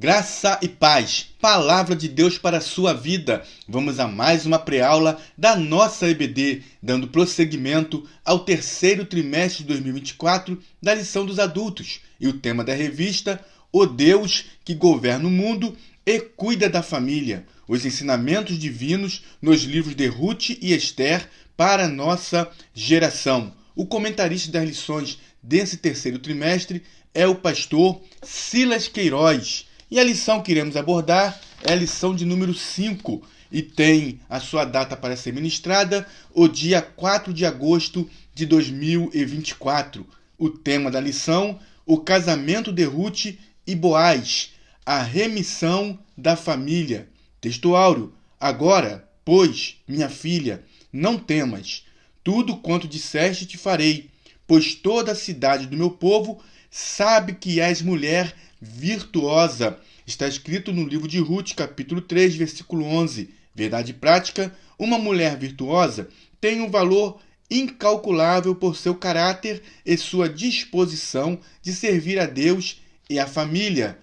Graça e paz, palavra de Deus para a sua vida. Vamos a mais uma pré-aula da nossa EBD, dando prosseguimento ao terceiro trimestre de 2024 da lição dos adultos. E o tema da revista, O Deus que governa o mundo e cuida da família. Os ensinamentos divinos nos livros de Ruth e Esther para a nossa geração. O comentarista das lições desse terceiro trimestre é o pastor Silas Queiroz. E a lição que iremos abordar é a lição de número 5 e tem a sua data para ser ministrada o dia 4 de agosto de 2024. O tema da lição, o casamento de Ruth e Boaz, a remissão da família. Texto áureo, agora, pois, minha filha, não temas, tudo quanto disseste te farei, pois toda a cidade do meu povo sabe que és mulher virtuosa. Está escrito no livro de Ruth, capítulo 3, versículo 11. Verdade prática, uma mulher virtuosa tem um valor incalculável por seu caráter e sua disposição de servir a Deus e a família.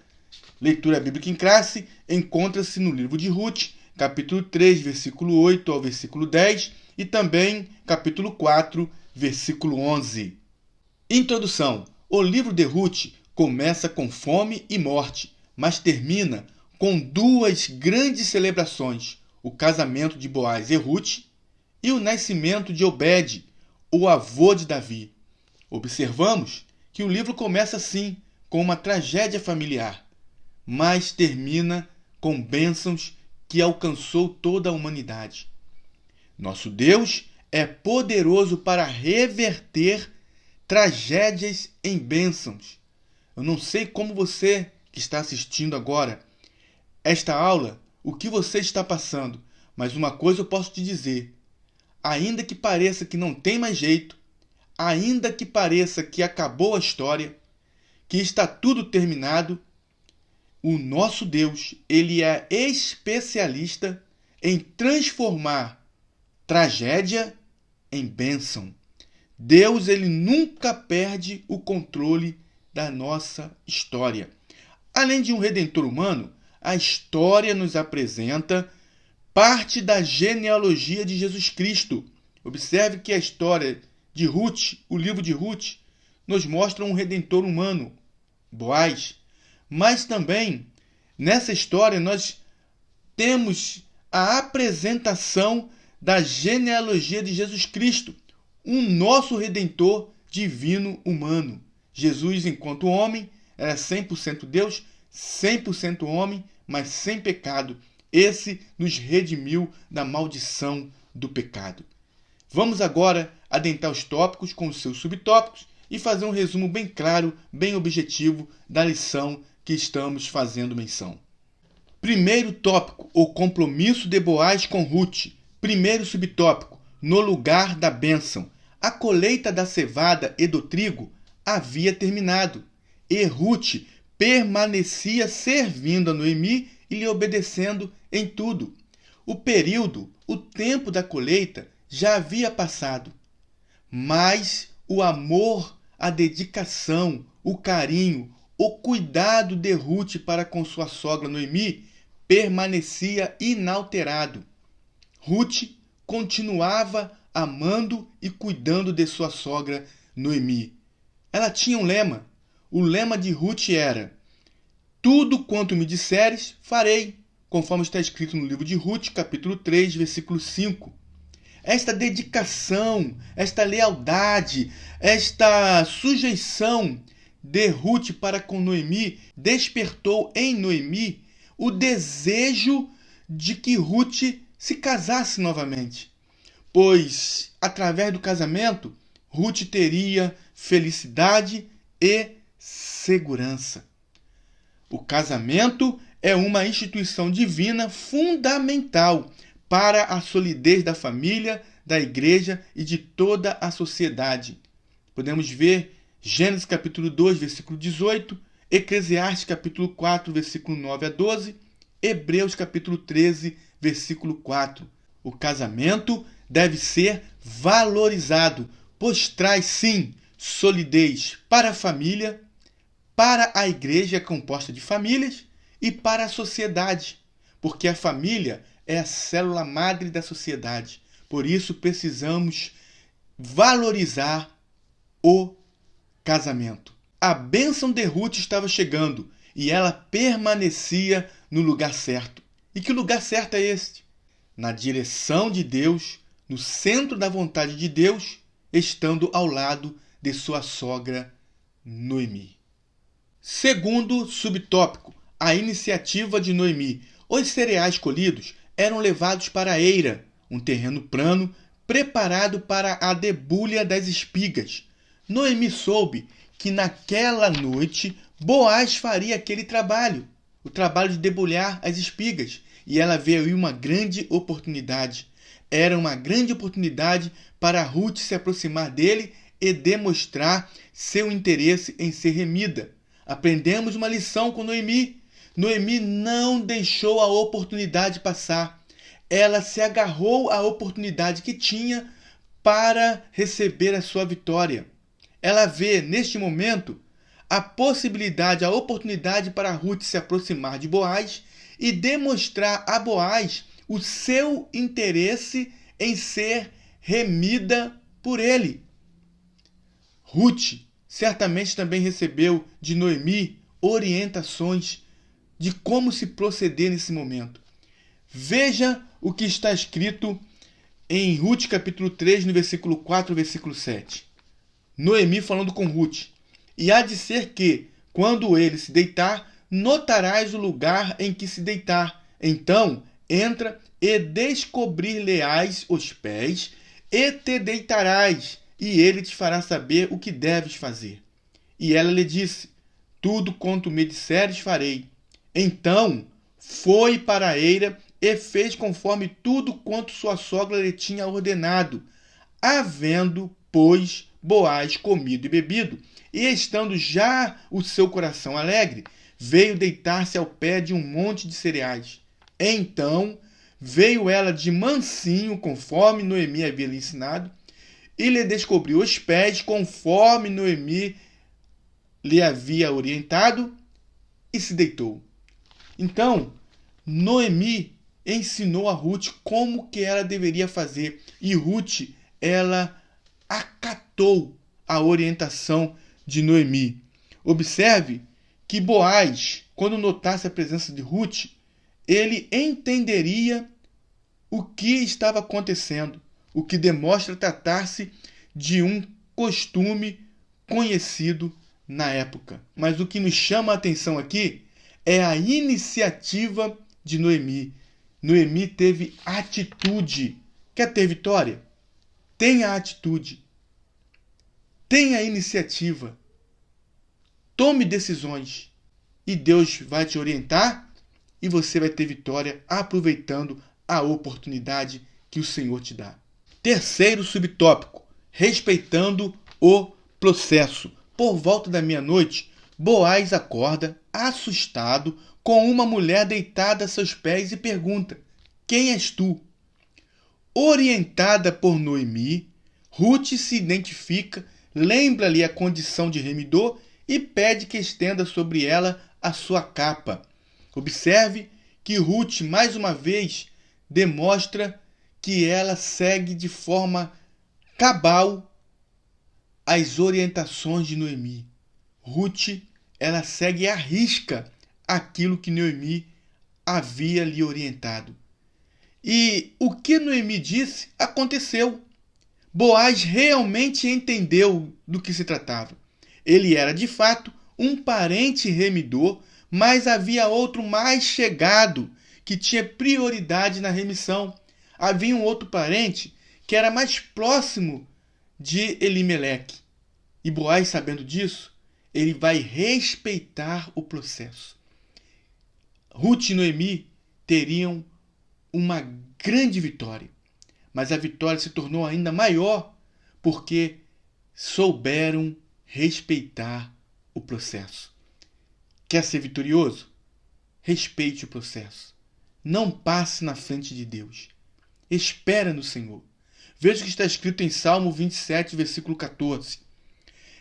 Leitura bíblica em classe encontra-se no livro de Ruth, capítulo 3, versículo 8 ao versículo 10 e também capítulo 4, versículo 11. Introdução. O livro de Ruth começa com fome e morte, mas termina com duas grandes celebrações, o casamento de Boaz e Ruth e o nascimento de Obed, o avô de Davi. Observamos que o livro começa assim, com uma tragédia familiar, mas termina com bênçãos que alcançou toda a humanidade. Nosso Deus é poderoso para reverter tragédias em bênçãos. Eu não sei como você que está assistindo agora esta aula, o que você está passando, mas uma coisa eu posso te dizer. Ainda que pareça que não tem mais jeito, ainda que pareça que acabou a história, que está tudo terminado, o nosso Deus, ele é especialista em transformar tragédia em bênção. Deus, ele nunca perde o controle da nossa história. Além de um redentor humano, a história nos apresenta parte da genealogia de Jesus Cristo. Observe que a história de Ruth, o livro de Ruth, nos mostra um redentor humano, Boaz. Mas também, nessa história, nós temos a apresentação da genealogia de Jesus Cristo, um nosso Redentor divino humano. Jesus, enquanto homem, era 100% Deus, 100% homem, mas sem pecado. Esse nos redimiu da maldição do pecado. Vamos agora adentrar os tópicos com os seus subtópicos e fazer um resumo bem claro, bem objetivo da lição que estamos fazendo menção. Primeiro tópico, o compromisso de Boaz com Ruth. Primeiro subtópico, no lugar da bênção. A colheita da cevada e do trigo havia terminado, e Ruth permanecia servindo a Noemi e lhe obedecendo em tudo. O período, o tempo da colheita já havia passado, mas o amor, a dedicação, o carinho, o cuidado de Ruth para com sua sogra Noemi permanecia inalterado. Ruth continuava amando e cuidando de sua sogra Noemi. Ela tinha um lema. O lema de Ruth era: tudo quanto me disseres, farei, conforme está escrito no livro de Ruth, capítulo 3, versículo 5. Esta dedicação, esta lealdade, esta sujeição de Ruth para com Noemi despertou em Noemi o desejo de que Ruth se casasse novamente, pois, através do casamento, Ruth teria felicidade e segurança. O casamento é uma instituição divina fundamental para a solidez da família, da igreja e de toda a sociedade. Podemos ver Gênesis capítulo 2, versículo 18, Eclesiastes capítulo 4, versículo 9 a 12, Hebreus capítulo 13, versículo 4. O casamento deve ser valorizado, pois traz, sim, solidez para a família, para a igreja composta de famílias e para a sociedade, porque a família é a célula madre da sociedade. Por isso precisamos valorizar o casamento. A bênção de Ruth estava chegando e ela permanecia no lugar certo. E que lugar certo é este? Na direção de Deus, no centro da vontade de Deus, estando ao lado de sua sogra Noemi. Segundo subtópico, a iniciativa de Noemi. Os cereais colhidos eram levados para a eira, um terreno plano preparado para a debulha das espigas. Noemi soube que naquela noite Boaz faria aquele trabalho, o trabalho de debulhar as espigas, e ela vê aí uma grande oportunidade. Era uma grande oportunidade para Ruth se aproximar dele e demonstrar seu interesse em ser remida. Aprendemos uma lição com Noemi. Noemi não deixou a oportunidade passar. Ela se agarrou à oportunidade que tinha para receber a sua vitória. Ela vê, neste momento, a possibilidade, a oportunidade para Ruth se aproximar de Boaz e demonstrar a Boaz o seu interesse em ser remida por ele. Ruth certamente também recebeu de Noemi orientações de como se proceder nesse momento. Veja o que está escrito em Ruth capítulo 3, no versículo 4 e versículo 7. Noemi falando com Ruth: e há de ser que, quando ele se deitar, notarás o lugar em que se deitar. Então, entra e descobrir-lhe-ás os pés, e te deitarás, e ele te fará saber o que deves fazer. E ela lhe disse: tudo quanto me disseres farei. Então, foi para a eira e fez conforme tudo quanto sua sogra lhe tinha ordenado. Havendo, pois, Boaz comido e bebido, e estando já o seu coração alegre, veio deitar-se ao pé de um monte de cereais. Então veio ela de mansinho, conforme Noemi havia lhe ensinado, e lhe descobriu os pés, conforme Noemi lhe havia orientado, e se deitou. Então, Noemi ensinou a Ruth como que ela deveria fazer, e Ruth, ela acatou a orientação de Noemi. Observe que Boaz, quando notasse a presença de Ruth, ele entenderia o que estava acontecendo, o que demonstra tratar-se de um costume conhecido na época. Mas o que nos chama a atenção aqui é a iniciativa de Noemi. Noemi teve atitude. Quer ter vitória? Tenha atitude. Tenha iniciativa. Tome decisões. E Deus vai te orientar e você vai ter vitória aproveitando a oportunidade que o Senhor te dá. Terceiro subtópico: respeitando o processo. Por volta da meia-noite, Boaz acorda, assustado, com uma mulher deitada a seus pés e pergunta: quem és tu? Orientada por Noemi, Ruth se identifica, lembra-lhe a condição de remidor e pede que estenda sobre ela a sua capa. Observe que Ruth, mais uma vez, demonstra que ela segue de forma cabal as orientações de Noemi. Ruth, ela segue à risca aquilo que Noemi havia lhe orientado. E o que Noemi disse aconteceu. Boaz realmente entendeu do que se tratava. Ele era, de fato, um parente remidor, mas havia outro mais chegado, que tinha prioridade na remissão. Havia um outro parente que era mais próximo de Elimeleque. E Boaz, sabendo disso, ele vai respeitar o processo. Ruth e Noemi teriam uma grande vitória, mas a vitória se tornou ainda maior porque souberam respeitar o processo. Quer ser vitorioso? Respeite o processo. Não passe na frente de Deus. Espera no Senhor. Veja o que está escrito em Salmo 27, versículo 14.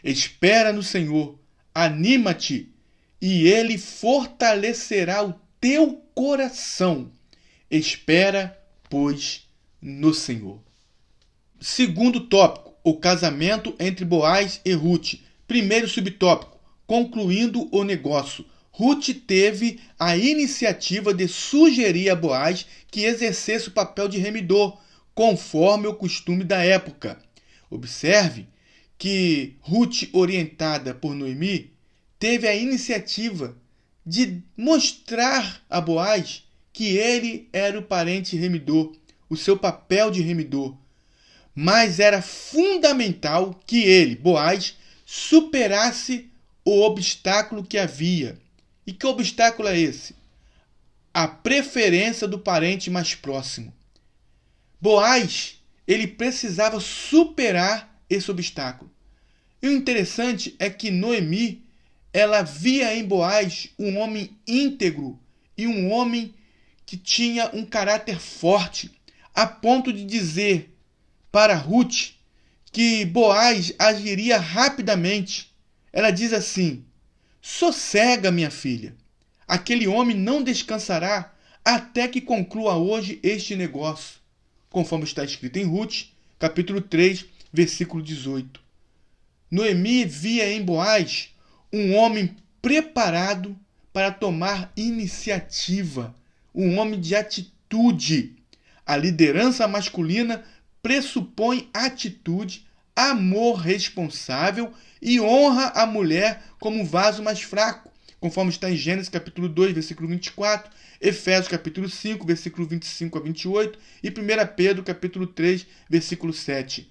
Espera no Senhor, anima-te e ele fortalecerá o teu coração. Espera, pois, no Senhor. Segundo tópico, o casamento entre Boaz e Ruth. Primeiro subtópico, concluindo o negócio. Ruth teve a iniciativa de sugerir a Boaz que exercesse o papel de remidor, conforme o costume da época. Observe que Ruth, orientada por Noemi, teve a iniciativa de mostrar a Boaz que ele era o parente remidor, o seu papel de remidor. Mas era fundamental que ele, Boaz, superasse o obstáculo que havia. E que obstáculo é esse? A preferência do parente mais próximo. Boaz, ele precisava superar esse obstáculo. E o interessante é que Noemi, ela via em Boaz um homem íntegro e um homem que tinha um caráter forte, a ponto de dizer para Ruth que Boaz agiria rapidamente. Ela diz assim: sossega, minha filha, aquele homem não descansará até que conclua hoje este negócio, conforme está escrito em Ruth, capítulo 3, versículo 18. Noemi via em Boaz um homem preparado para tomar iniciativa, um homem de atitude. A liderança masculina pressupõe atitude, amor responsável e honra a mulher como um vaso mais fraco, conforme está em Gênesis capítulo 2, versículo 24, Efésios capítulo 5, versículo 25 a 28 e 1 Pedro capítulo 3, versículo 7.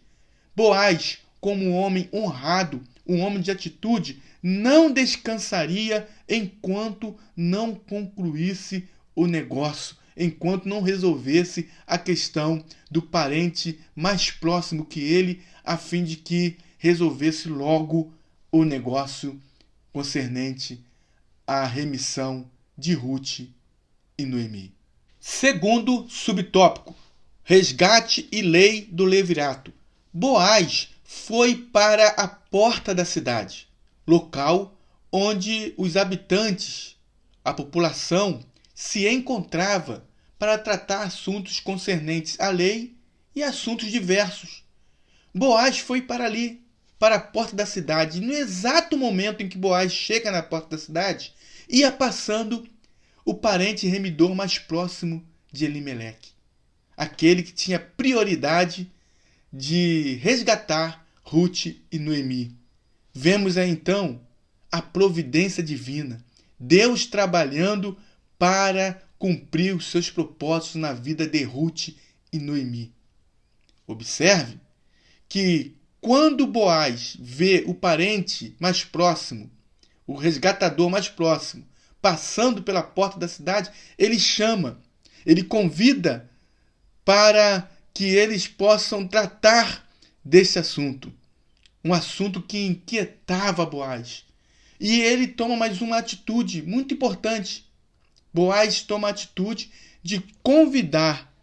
Boaz, como um homem honrado, um homem de atitude, não descansaria enquanto não concluísse o negócio, enquanto não resolvesse a questão do parente mais próximo que ele, a fim de que resolvesse logo o negócio concernente à remissão de Ruth e Noemi. Segundo subtópico, resgate e lei do levirato. Boaz foi para a porta da cidade, local onde os habitantes, a população, se encontrava para tratar assuntos concernentes à lei e assuntos diversos. Boaz foi para ali, para a porta da cidade, e no exato momento em que Boaz chega na porta da cidade, ia passando o parente remidor mais próximo de Elimeleque, aquele que tinha prioridade de resgatar Ruth e Noemi. Vemos aí então a providência divina, Deus trabalhando para cumprir os seus propósitos na vida de Ruth e Noemi. Observe que quando Boaz vê o parente mais próximo, o resgatador mais próximo, passando pela porta da cidade, ele chama, ele convida para que eles possam tratar desse assunto. Um assunto que inquietava Boaz. E ele toma mais uma atitude muito importante. Boaz toma a atitude de convidar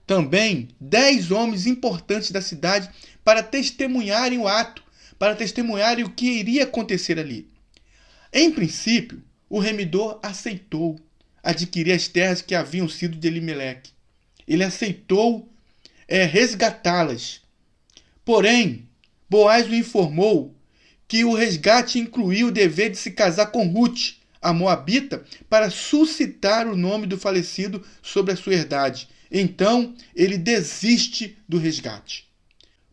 também 10 homens importantes da cidade para testemunharem o ato, para testemunharem o que iria acontecer ali. Em princípio, o remidor aceitou adquirir as terras que haviam sido de Elimeleque. Ele aceitou resgatá-las. Porém, Boaz o informou que o resgate incluía o dever de se casar com Ruth, a moabita, para suscitar o nome do falecido sobre a sua herdade. Então, ele desiste do resgate.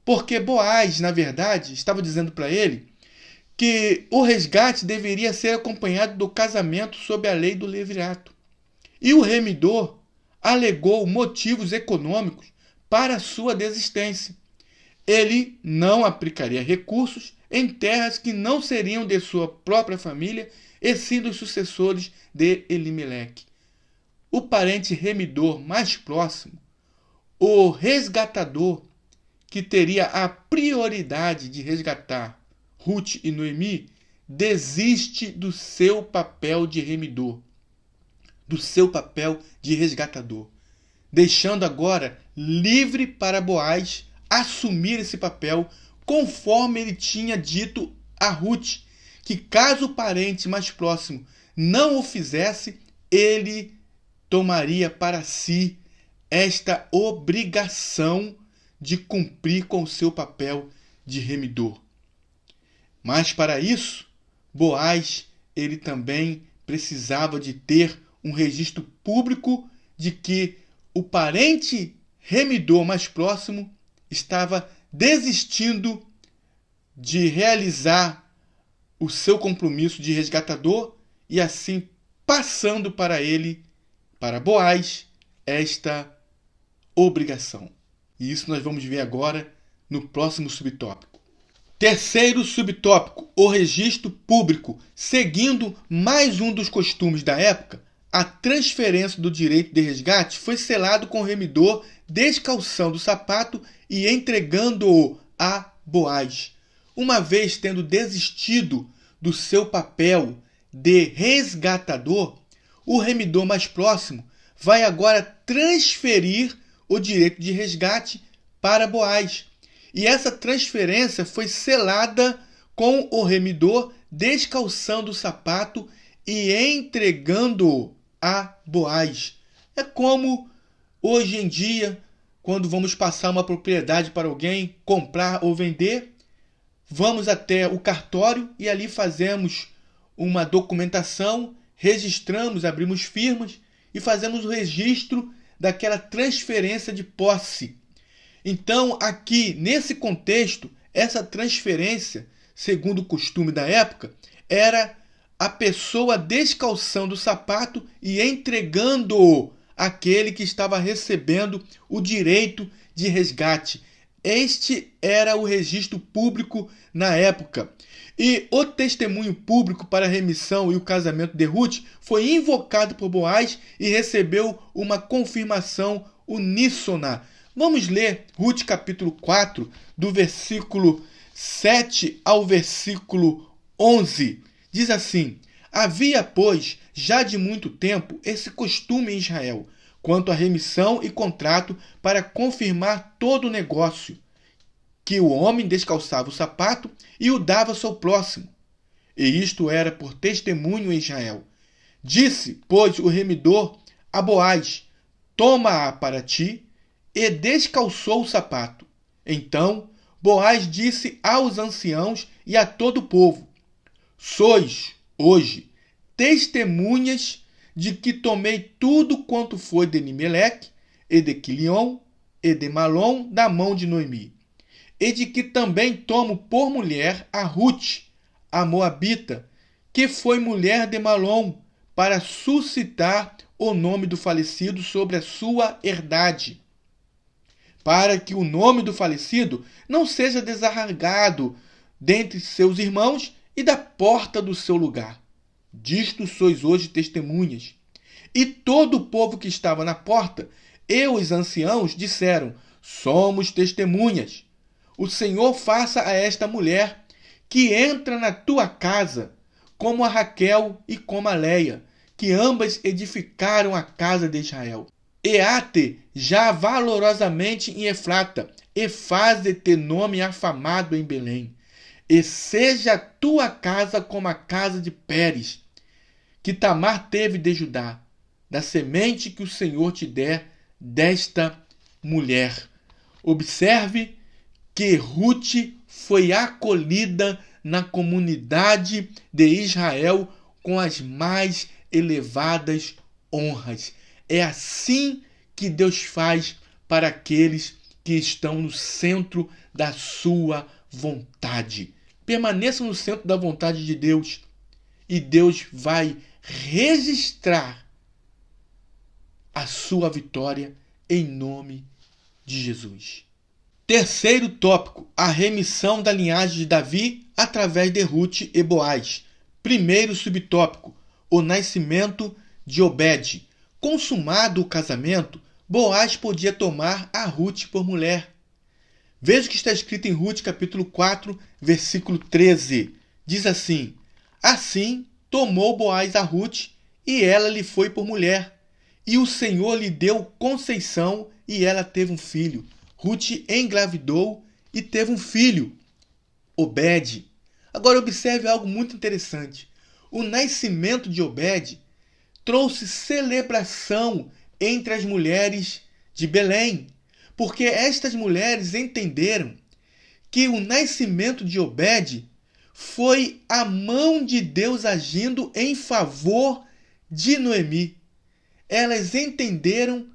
Porque Boaz, na verdade, estava dizendo para ele que o resgate deveria ser acompanhado do casamento sob a lei do levirato. E o remidor alegou motivos econômicos para sua desistência. Ele não aplicaria recursos em terras que não seriam de sua própria família, e sim dos sucessores de Elimeleque. O parente remidor mais próximo, o resgatador que teria a prioridade de resgatar Ruth e Noemi, desiste do seu papel de remidor, do seu papel de resgatador, deixando agora livre para Boaz assumir esse papel, conforme ele tinha dito a Ruth, que caso o parente mais próximo não o fizesse, ele tomaria para si esta obrigação de cumprir com o seu papel de remidor. Mas para isso, Boaz, ele também precisava de ter um registro público de que o parente remidor mais próximo estava desistindo de realizar o seu compromisso de resgatador e assim passando para ele, para Boaz, esta obrigação. E isso nós vamos ver agora no próximo subtópico. Terceiro subtópico, o registro público. Seguindo mais um dos costumes da época, a transferência do direito de resgate foi selado com o remidor descalçando o sapato e entregando-o a Boaz. Uma vez tendo desistido do seu papel de resgatador, o remidor mais próximo vai agora transferir o direito de resgate para Boaz. E essa transferência foi selada com o remidor descalçando o sapato e entregando-o a Boaz. É como hoje em dia, quando vamos passar uma propriedade para alguém, comprar ou vender, vamos até o cartório e ali fazemos uma documentação, registramos, abrimos firmas e fazemos o registro daquela transferência de posse. Então, aqui, nesse contexto, essa transferência, segundo o costume da época, era a pessoa descalçando o sapato e entregando-o àquele que estava recebendo o direito de resgate. Este era o registro público na época. E o testemunho público para a remissão e o casamento de Ruth foi invocado por Boaz e recebeu uma confirmação uníssona. Vamos ler Ruth capítulo 4, do versículo 7 ao versículo 11. Diz assim: havia, pois, já de muito tempo esse costume em Israel, quanto à remissão e contrato para confirmar todo o negócio, que o homem descalçava o sapato e o dava ao seu próximo. E isto era por testemunho em Israel. Disse, pois, o remidor a Boaz: toma-a para ti, e descalçou o sapato. Então Boaz disse aos anciãos e a todo o povo: sois, hoje, testemunhas de que tomei tudo quanto foi de Elimeleque, e de Quilion, e de Malom, da mão de Noemi, e de que também tomo por mulher a Ruth, a moabita, que foi mulher de Malom, para suscitar o nome do falecido sobre a sua herdade, para que o nome do falecido não seja desarraigado dentre seus irmãos e da porta do seu lugar. Disto sois hoje testemunhas. E todo o povo que estava na porta e os anciãos disseram: somos testemunhas. O Senhor faça a esta mulher que entra na tua casa, como a Raquel e como a Leia, que ambas edificaram a casa de Israel. E-te já valorosamente em Efrata, e faze-te nome afamado em Belém. E seja a tua casa como a casa de Pérez, que Tamar teve de Judá, da semente que o Senhor te der desta mulher. Observe que Ruth foi acolhida na comunidade de Israel com as mais elevadas honras. É assim que Deus faz para aqueles que estão no centro da sua vontade. Permaneça no centro da vontade de Deus e Deus vai registrar a sua vitória em nome de Jesus. Terceiro tópico, a remissão da linhagem de Davi através de Ruth e Boaz. Primeiro subtópico, o nascimento de Obed. Consumado o casamento, Boaz podia tomar a Ruth por mulher. Veja o que está escrito em Ruth capítulo 4, versículo 13. Diz assim: assim tomou Boaz a Ruth, e ela lhe foi por mulher. E o Senhor lhe deu conceição, e ela teve um filho. Ruth engravidou e teve um filho, Obed. Agora observe algo muito interessante. O nascimento de Obed trouxe celebração entre as mulheres de Belém, porque estas mulheres entenderam que o nascimento de Obed foi a mão de Deus agindo em favor de Noemi. Elas entenderam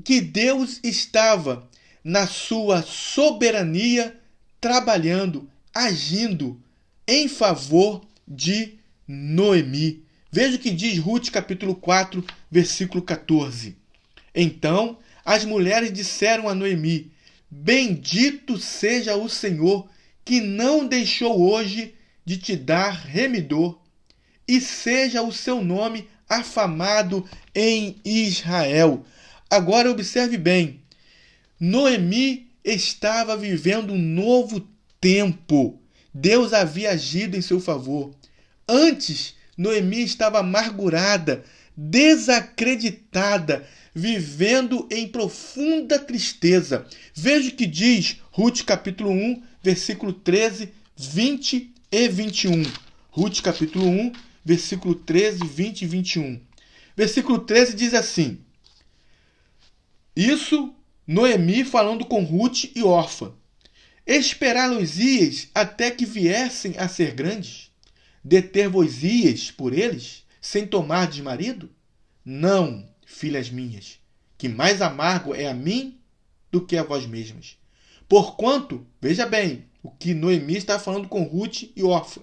que Deus estava na sua soberania trabalhando, agindo em favor de Noemi. Veja o que diz Ruth capítulo 4, versículo 14. Então as mulheres disseram a Noemi: bendito seja o Senhor, que não deixou hoje de te dar remidor, e seja o seu nome afamado em Israel. Agora observe bem, Noemi estava vivendo um novo tempo. Deus havia agido em seu favor. Antes, Noemi estava amargurada, desacreditada, vivendo em profunda tristeza. Veja o que diz Ruth capítulo 1, versículo 13, 20 e 21. Ruth capítulo 1, versículo 13, 20 e 21. Versículo 13 diz assim: isso Noemi falando com Ruth e Orfa. Esperá-los-ias até que viessem a ser grandes? Deter-vos-ias por eles, sem tomardes marido? Não, filhas minhas, que mais amargo é a mim do que a vós mesmas. Porquanto, veja bem, o que Noemi está falando com Ruth e Orfa.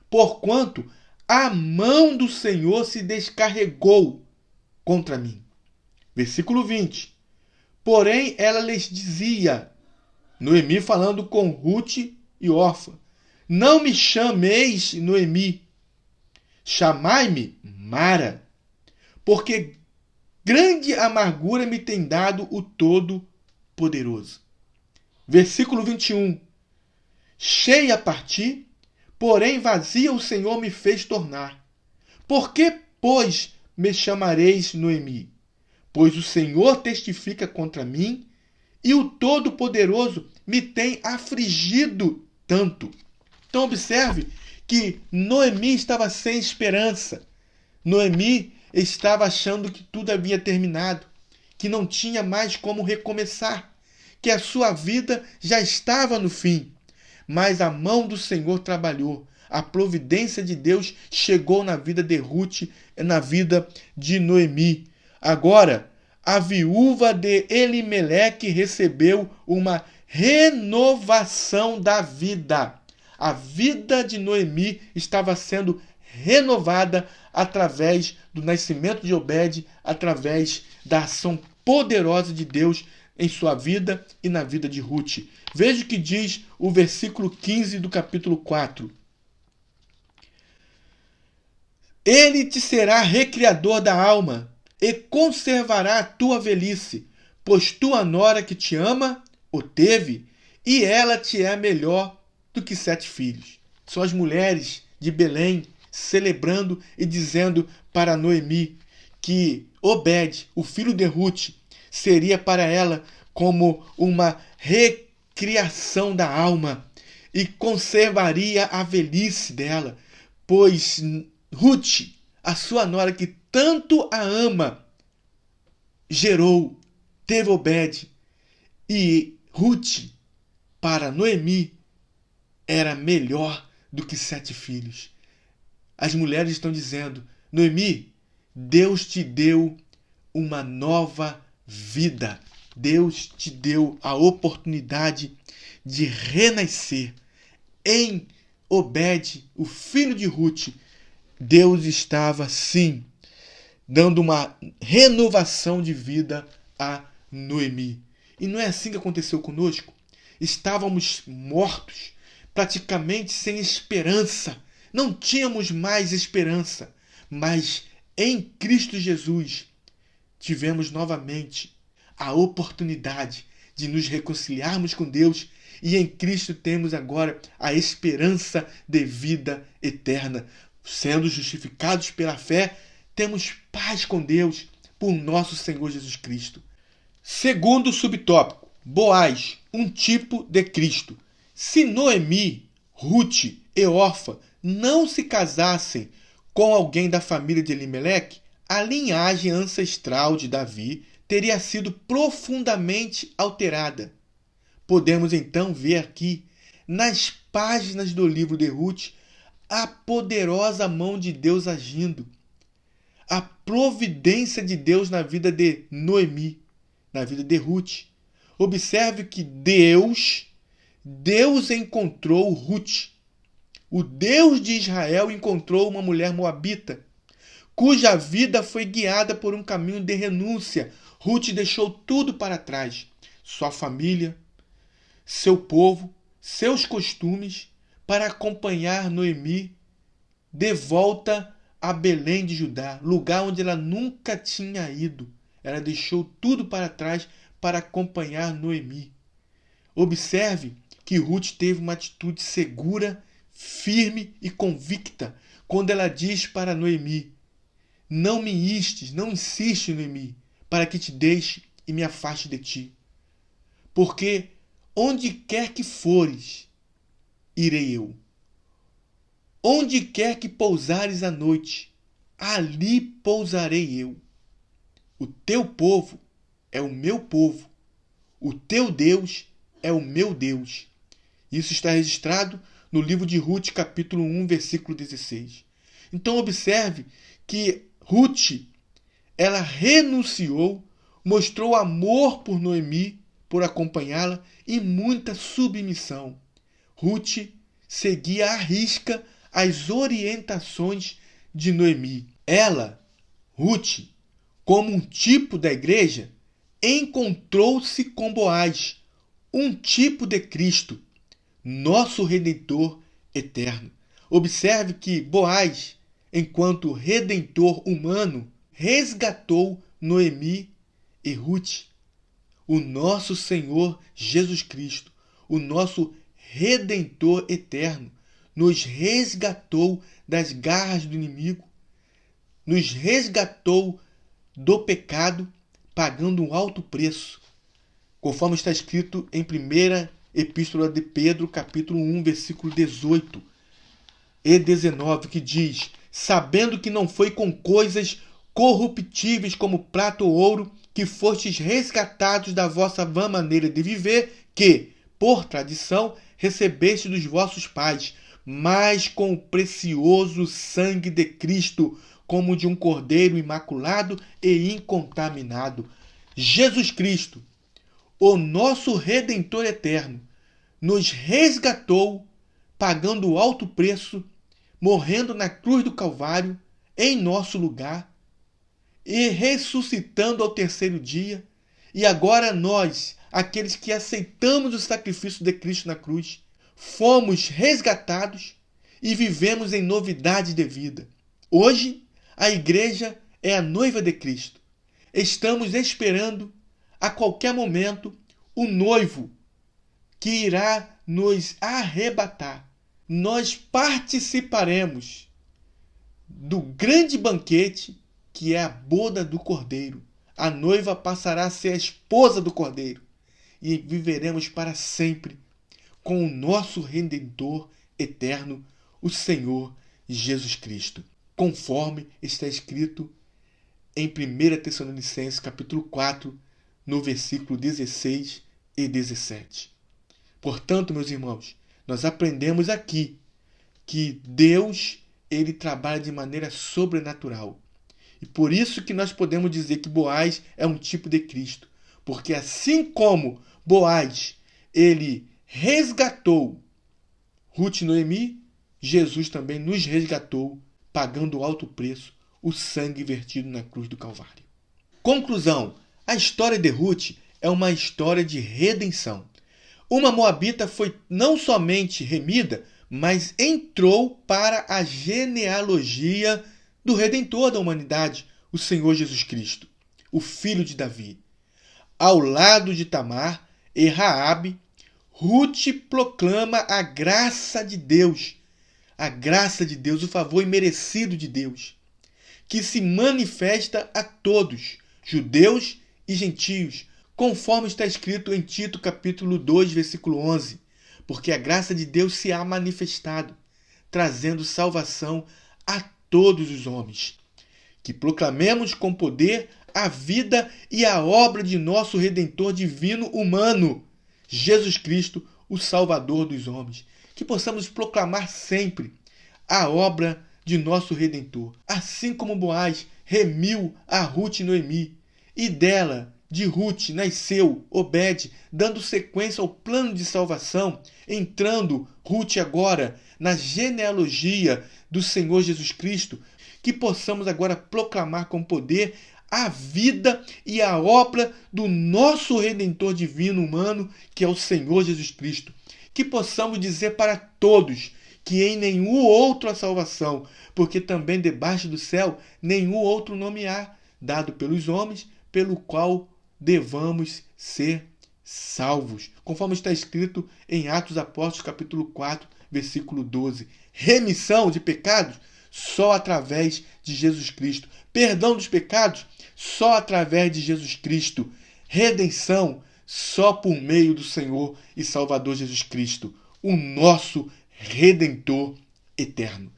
Porquanto a mão do Senhor se descarregou contra mim. Versículo 20. Porém, ela lhes dizia, Noemi falando com Ruth e Orfa: não me chameis Noemi, chamai-me Mara, porque grande amargura me tem dado o Todo-Poderoso. Versículo 21. Cheia parti, porém vazia o Senhor me fez tornar. Por que, pois, me chamareis Noemi? Pois o Senhor testifica contra mim, e o Todo-Poderoso me tem afligido tanto. Então observe que Noemi estava sem esperança. Noemi estava achando que tudo havia terminado, que não tinha mais como recomeçar, que a sua vida já estava no fim. Mas a mão do Senhor trabalhou. A providência de Deus chegou na vida de Ruth e na vida de Noemi. Agora, a viúva de Elimeleque recebeu uma renovação da vida. A vida de Noemi estava sendo renovada através do nascimento de Obed, através da ação poderosa de Deus em sua vida e na vida de Ruth. Veja o que diz o versículo 15 do capítulo 4. Ele te será recriador da alma e conservará a tua velhice, pois tua nora que te ama o teve, e ela te é melhor do que 7 filhos. São as mulheres de Belém celebrando e dizendo para Noemi que Obed, o filho de Ruth, seria para ela como uma recriação da alma e conservaria a velhice dela, pois Ruth, a sua nora que tanto a ama, gerou, teve Obed, e Ruth, para Noemi, era melhor do que 7 filhos. As mulheres estão dizendo: Noemi, Deus te deu uma nova vida. Deus te deu a oportunidade de renascer. Em Obed, o filho de Ruth, Deus estava, sim, dando uma renovação de vida a Noemi. E não é assim que aconteceu conosco? Estávamos mortos, praticamente sem esperança. Não tínhamos mais esperança. Mas em Cristo Jesus tivemos novamente a oportunidade de nos reconciliarmos com Deus, e em Cristo temos agora a esperança de vida eterna. Sendo justificados pela fé, temos paz com Deus por nosso Senhor Jesus Cristo. Segundo subtópico, Boaz, um tipo de Cristo. Se Noemi, Ruth e Orfa não se casassem com alguém da família de Elimeleque, a linhagem ancestral de Davi teria sido profundamente alterada. Podemos então ver aqui, nas páginas do livro de Ruth, a poderosa mão de Deus agindo, a providência de Deus na vida de Noemi, na vida de Ruth. Observe que Deus encontrou Ruth. O Deus de Israel encontrou uma mulher moabita, cuja vida foi guiada por um caminho de renúncia. Ruth deixou tudo para trás, sua família, seu povo, seus costumes, para acompanhar Noemi de volta a Belém de Judá, lugar onde ela nunca tinha ido. Ela deixou tudo para trás para acompanhar Noemi. Observe que Ruth teve uma atitude segura, firme e convicta quando ela diz para Noemi: não insiste, Noemi, para que te deixe e me afaste de ti. Porque onde quer que fores, irei eu. Onde quer que pousares à noite, ali pousarei eu. O teu povo é o meu povo. O teu Deus é o meu Deus. Isso está registrado no livro de Ruth, capítulo 1, versículo 16. Então observe que Ruth, ela renunciou, mostrou amor por Noemi, por acompanhá-la, e muita submissão. Ruth seguia à risca as orientações de Noemi. Ela, Ruth, como um tipo da igreja, encontrou-se com Boaz, um tipo de Cristo, nosso Redentor eterno. Observe que Boaz, enquanto Redentor humano, resgatou Noemi e Ruth. O nosso Senhor Jesus Cristo, o nosso Redentor eterno, nos resgatou das garras do inimigo, nos resgatou do pecado, pagando um alto preço, conforme está escrito em 1ª Epístola de Pedro, capítulo 1, versículo 18 e 19, que diz: sabendo que não foi com coisas corruptíveis como prata ou ouro que fostes resgatados da vossa vã maneira de viver, que, por tradição, recebeste dos vossos pais, mas com o precioso sangue de Cristo, como de um cordeiro imaculado e incontaminado. Jesus Cristo, o nosso Redentor eterno, nos resgatou, pagando alto preço, morrendo na cruz do Calvário, em nosso lugar, e ressuscitando ao terceiro dia. E agora nós, aqueles que aceitamos o sacrifício de Cristo na cruz, fomos resgatados e vivemos em novidade de vida. Hoje, a igreja é a noiva de Cristo. Estamos esperando, a qualquer momento, o noivo que irá nos arrebatar. Nós participaremos do grande banquete que é a boda do Cordeiro. A noiva passará a ser a esposa do Cordeiro e viveremos para sempre com o nosso Redentor eterno, o Senhor Jesus Cristo, conforme está escrito em 1 Tessalonicenses, capítulo 4, no versículo 16 e 17. Portanto, meus irmãos, nós aprendemos aqui que Deus, ele trabalha de maneira sobrenatural. E por isso que nós podemos dizer que Boaz é um tipo de Cristo. Porque assim como Boaz, ele resgatou Ruth e Noemi, Jesus também nos resgatou, pagando alto preço, o sangue vertido na cruz do Calvário. Conclusão: a história de Ruth é uma história de redenção. Uma moabita foi não somente remida, mas entrou para a genealogia do Redentor da humanidade, o Senhor Jesus Cristo, o filho de Davi. Ao lado de Tamar e Raabe, Ruth proclama a graça de Deus, o favor imerecido de Deus, que se manifesta a todos, judeus e gentios, conforme está escrito em Tito capítulo 2, versículo 11, porque a graça de Deus se há manifestado, trazendo salvação a todos os homens. Que proclamemos com poder a vida e a obra de nosso Redentor divino humano, Jesus Cristo, o Salvador dos homens. Que possamos proclamar sempre a obra de nosso Redentor, assim como Boaz remiu a Ruth e Noemi, e dela, de Ruth, nasceu Obed, dando sequência ao plano de salvação, entrando Ruth agora na genealogia do Senhor Jesus Cristo, que possamos agora proclamar com poder a vida e a obra do nosso Redentor divino humano, que é o Senhor Jesus Cristo. Que possamos dizer para todos que em nenhum outro há salvação, porque também debaixo do céu nenhum outro nome há, dado pelos homens, pelo qual devamos ser salvos. Conforme está escrito em Atos Apóstolos, capítulo 4, versículo 12. Remissão de pecados só através de Jesus Cristo. Perdão dos pecados só através de Jesus Cristo. Redenção só por meio do Senhor e Salvador Jesus Cristo, o nosso Redentor eterno.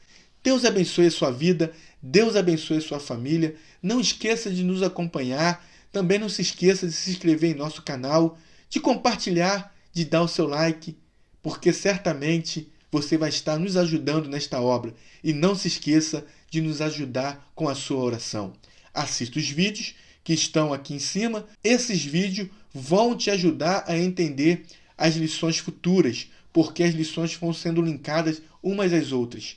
Deus abençoe a sua vida, Deus abençoe a sua família. Não esqueça de nos acompanhar, também não se esqueça de se inscrever em nosso canal, de compartilhar, de dar o seu like, porque certamente você vai estar nos ajudando nesta obra. E não se esqueça de nos ajudar com a sua oração. Assista os vídeos que estão aqui em cima. Esses vídeos vão te ajudar a entender as lições futuras, porque as lições vão sendo linkadas umas às outras.